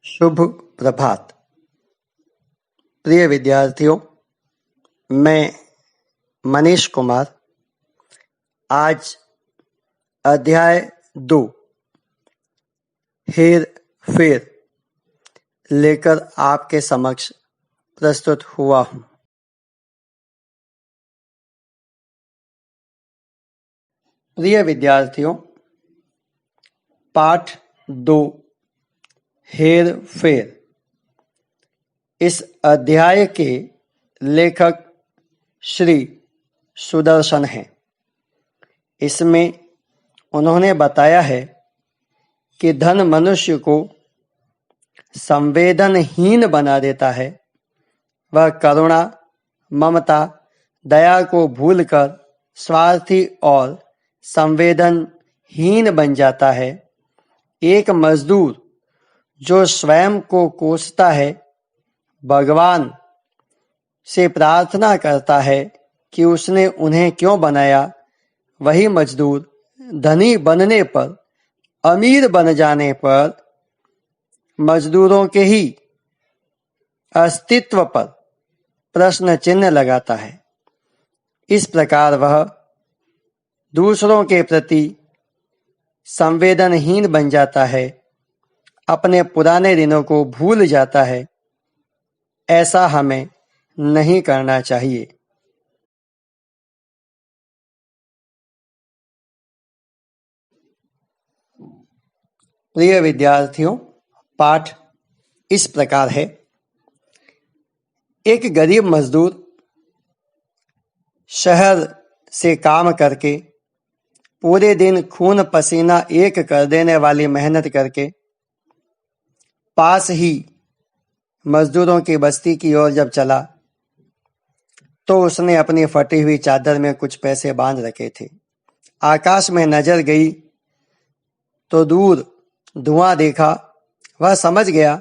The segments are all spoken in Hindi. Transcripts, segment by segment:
शुभ प्रभात प्रिय विद्यार्थियों। मैं मनीष कुमार आज अध्याय 2 हेर फेर लेकर आपके समक्ष प्रस्तुत हुआ हूँ। प्रिय विद्यार्थियों, पाठ 2 हेर फेर इस अध्याय के लेखक श्री सुदर्शन हैं। इसमें उन्होंने बताया है कि धन मनुष्य को संवेदनहीन बना देता है। वह करुणा, ममता, दया को भूलकर स्वार्थी और संवेदनहीन बन जाता है। एक मजदूर जो स्वयं को कोसता है, भगवान से प्रार्थना करता है कि उसने उन्हें क्यों बनाया। वही मजदूर धनी बनने पर, अमीर बन जाने पर मजदूरों के ही अस्तित्व पर प्रश्न चिन्ह लगाता है। इस प्रकार वह दूसरों के प्रति संवेदनहीन बन जाता है, अपने पुराने दिनों को भूल जाता है। ऐसा हमें नहीं करना चाहिए। प्रिय विद्यार्थियों, पाठ इस प्रकार है। एक गरीब मजदूर शहर से काम करके पूरे दिन खून पसीना एक कर देने वाली मेहनत करके पास ही मजदूरों की बस्ती की ओर जब चला तो उसने अपनी फटी हुई चादर में कुछ पैसे बांध रखे थे। आकाश में नजर गई तो दूर धुआं देखा। वह समझ गया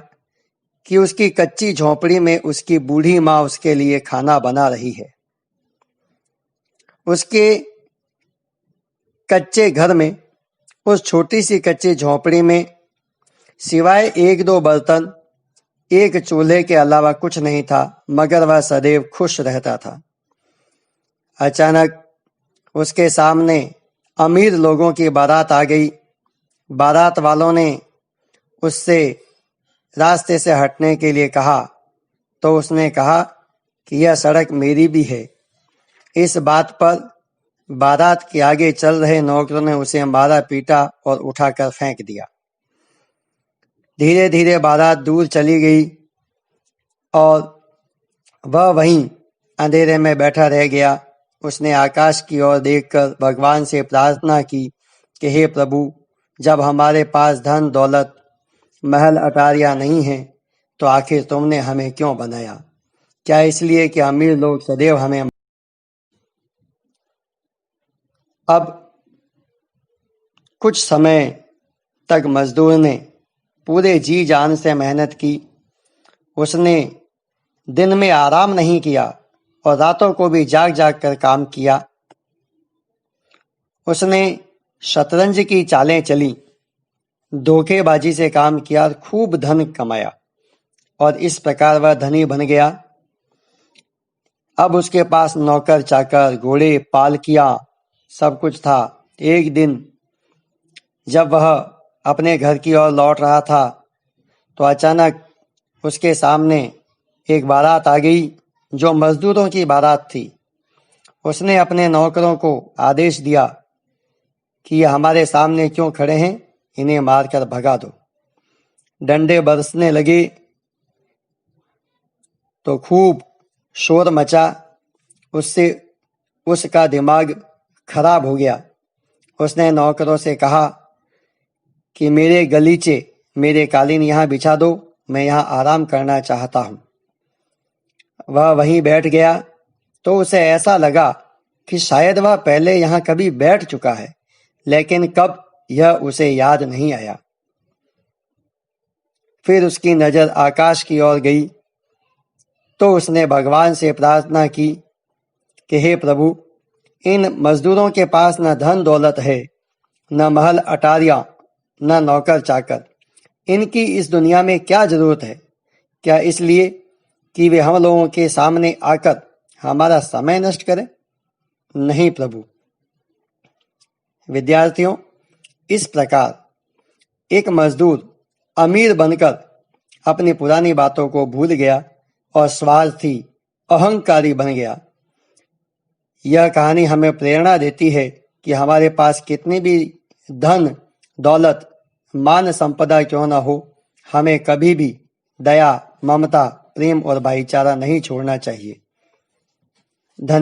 कि उसकी कच्ची झोंपड़ी में उसकी बूढ़ी माँ उसके लिए खाना बना रही है। उसके कच्चे घर में, उस छोटी सी कच्ची झोंपड़ी में सिवाय एक दो बर्तन, एक चूल्हे के अलावा कुछ नहीं था, मगर वह सदैव खुश रहता था। अचानक उसके सामने अमीर लोगों की बारात आ गई। बारात वालों ने उससे रास्ते से हटने के लिए कहा तो उसने कहा कि यह सड़क मेरी भी है। इस बात पर बारात के आगे चल रहे नौकरों ने उसे मारा, पीटा और उठाकर फेंक दिया। धीरे धीरे बारात दूर चली गई और वह वहीं अंधेरे में बैठा रह गया। उसने आकाश की ओर देखकर भगवान से प्रार्थना की कि हे प्रभु, जब हमारे पास धन दौलत, महल अटारियां नहीं हैं, तो आखिर तुमने हमें क्यों बनाया? क्या इसलिए कि अमीर लोग सदैव हमें। अब कुछ समय तक मजदूर ने पूरे जी जान से मेहनत की। उसने दिन में आराम नहीं किया और रातों को भी जाग जाग कर काम किया। उसने शतरंज की चालें चली, धोखेबाजी से काम किया, खूब धन कमाया और इस प्रकार वह धनी बन गया। अब उसके पास नौकर चाकर, घोड़े, पालकियां, सब कुछ था। एक दिन जब वह अपने घर की ओर लौट रहा था तो अचानक उसके सामने एक बारात आ गई जो मजदूरों की बारात थी। उसने अपने नौकरों को आदेश दिया कि ये हमारे सामने क्यों खड़े हैं, इन्हें मारकर भगा दो। डंडे बरसने लगे तो खूब शोर मचा। उससे उसका दिमाग खराब हो गया। उसने नौकरों से कहा कि मेरे गलीचे, मेरे कालीन यहाँ बिछा दो, मैं यहाँ आराम करना चाहता हूँ। वह वहीं बैठ गया तो उसे ऐसा लगा कि शायद वह पहले यहाँ कभी बैठ चुका है, लेकिन कब, यह उसे याद नहीं आया। फिर उसकी नजर आकाश की ओर गई तो उसने भगवान से प्रार्थना की कि हे प्रभु, इन मजदूरों के पास न धन दौलत है, न महल अटारियां, न नौकर चाकर, इनकी इस दुनिया में क्या जरूरत है? क्या इसलिए कि वे हम लोगों के सामने आकर हमारा समय नष्ट करें? नहीं प्रभु। विद्यार्थियों, इस प्रकार एक मजदूर अमीर बनकर अपनी पुरानी बातों को भूल गया और स्वार्थी, अहंकारी बन गया। यह कहानी हमें प्रेरणा देती है कि हमारे पास कितनी भी धन, दौलत, मान संपदा क्यों न हो, हमें कभी भी दया, ममता, प्रेम और भाईचारा नहीं छोड़ना चाहिए। धन्यवाद।